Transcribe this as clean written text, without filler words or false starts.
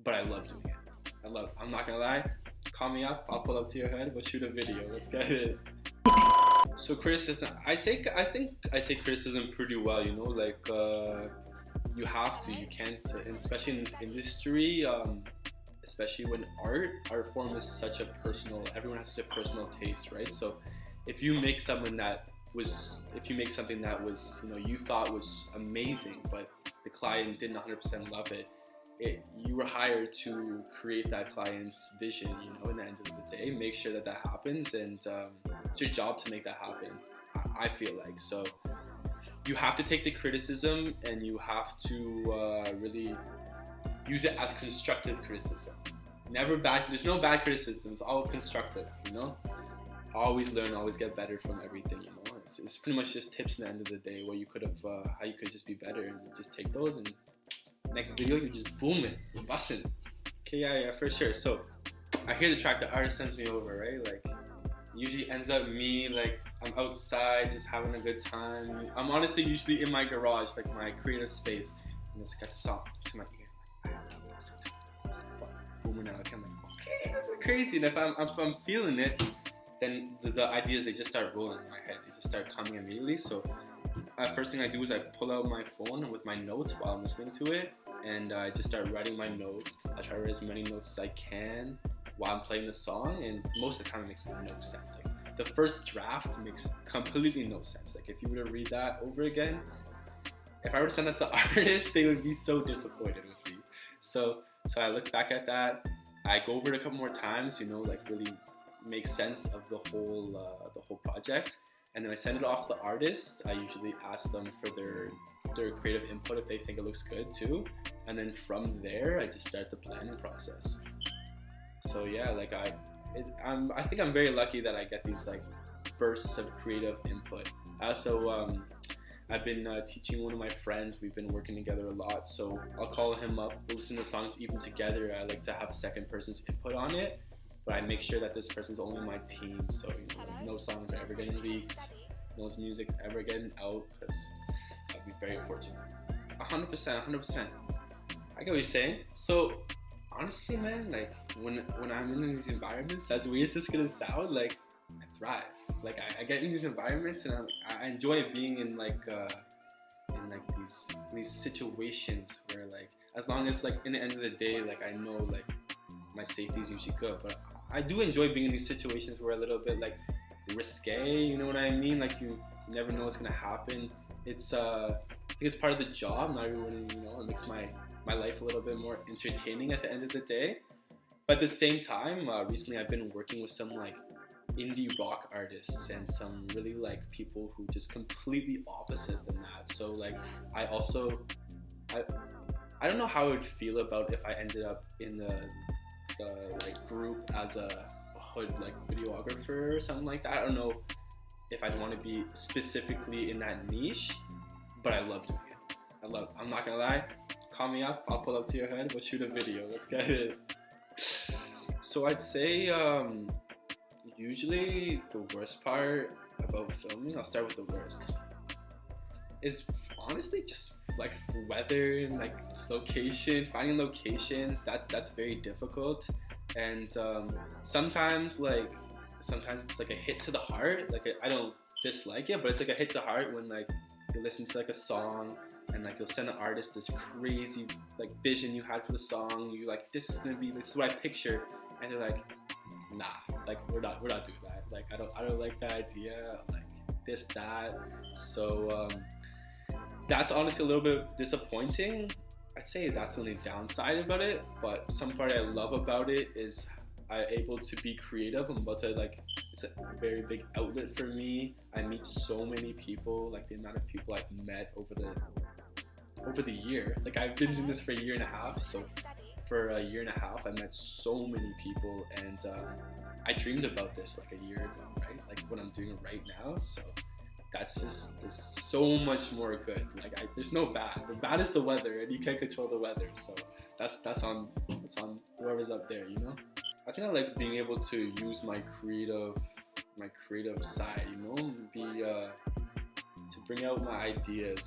but I love doing it. I'm not gonna lie, call me up, I'll pull up to your hood, we'll shoot a video, let's get it. So criticism, I think I take criticism pretty well, you know, like you have to, you can't, and especially in this industry, especially when art form is such a personal, everyone has such a personal taste, right? So if you make something that was, you know, you thought was amazing, but the client didn't 100% love it, you were hired to create that client's vision, you know, in the end of the day, make sure that that happens, and it's your job to make that happen, I feel like. So you have to take the criticism and you have to really use it as constructive criticism. Never bad, there's no bad criticism, it's all constructive, you know? Always learn, always get better from everything, you know? It's pretty much just tips at the end of the day, what you could have, how you could just be better, and just take those, and next video you just boom it, busting. Okay, yeah, for sure. So I hear the track, the artist sends me over, right? Like, usually ends up me, like, I'm outside just having a good time. I'm honestly usually in my garage, like my creative space, and just got the song to my ear. Booming out, I'm like, okay, this is crazy. And if I'm feeling it, then the ideas, they just start rolling in my head. They just start coming immediately. So first thing I do is I pull out my phone with my notes while I'm listening to it, and I just start writing my notes. I try to write as many notes as I can while I'm playing the song, and most of the time it makes no sense. Like, the first draft makes completely no sense. Like, if you were to read that over again, if I were to send that to the artist, they would be so disappointed with me. So I look back at that, I go over it a couple more times, you know, like really make sense of the whole project, and then I send it off to the artist. I usually ask them for their creative input if they think it looks good too, and then from there I just start the planning process. So yeah, like I think I'm very lucky that I get these like bursts of creative input. I also I've been teaching one of my friends. We've been working together a lot, so I'll call him up, we'll listen to songs even together. I like to have a second person's input on it, but I make sure that this person's only my team, so you know, no songs are ever getting leaked, no music's ever getting out, because I'd be very unfortunate. 100%. I get what you're saying. So honestly, man, like when I'm in these environments, as weird as this gonna sound, like I thrive. Like I get in these environments and I enjoy being in like these situations where, like, as long as, like, in the end of the day, like I know like my safety is usually good, but I do enjoy being in these situations where a little bit like risque, you know what I mean? Like you never know what's gonna happen. It's I think it's part of the job. Not everyone, you know, it makes my life a little bit more entertaining at the end of the day. But at the same time, recently I've been working with some like indie rock artists and some really like people who just completely opposite than that. So like I don't know how I would feel about if I ended up in the like group as a hood like videographer or something like that. I don't know if I'd want to be specifically in that niche, but I love doing it. I'm not gonna lie, call me up, I'll pull up to your hood, we'll shoot a video, let's get it. So I'd say usually the worst part about filming, I'll start with the worst, is honestly just like weather and like location, finding locations. That's very difficult, and sometimes it's like a hit to the heart. Like I don't dislike it, but it's like a hit to the heart when like you listen to like a song and like you'll send an artist this crazy like vision you had for the song. You're like, this is what I picture, and they're like, nah, like we're not doing that. Like I don't like that idea. Like this, that. So that's honestly a little bit disappointing. I'd say that's the only downside about it, but some part I love about it is I'm able to be creative. I'm about to like, it's a very big outlet for me. I meet so many people, like the amount of people I've met over the year. Like I've been doing this for a year and a half, so for a year and a half I met so many people, and I dreamed about this like a year ago, right? Like what I'm doing right now. So there's so much more good. Like there's no bad. The bad is the weather, and you can't control the weather. So that's on whoever's up there, you know. I think I like being able to use my creative side, you know, to bring out my ideas.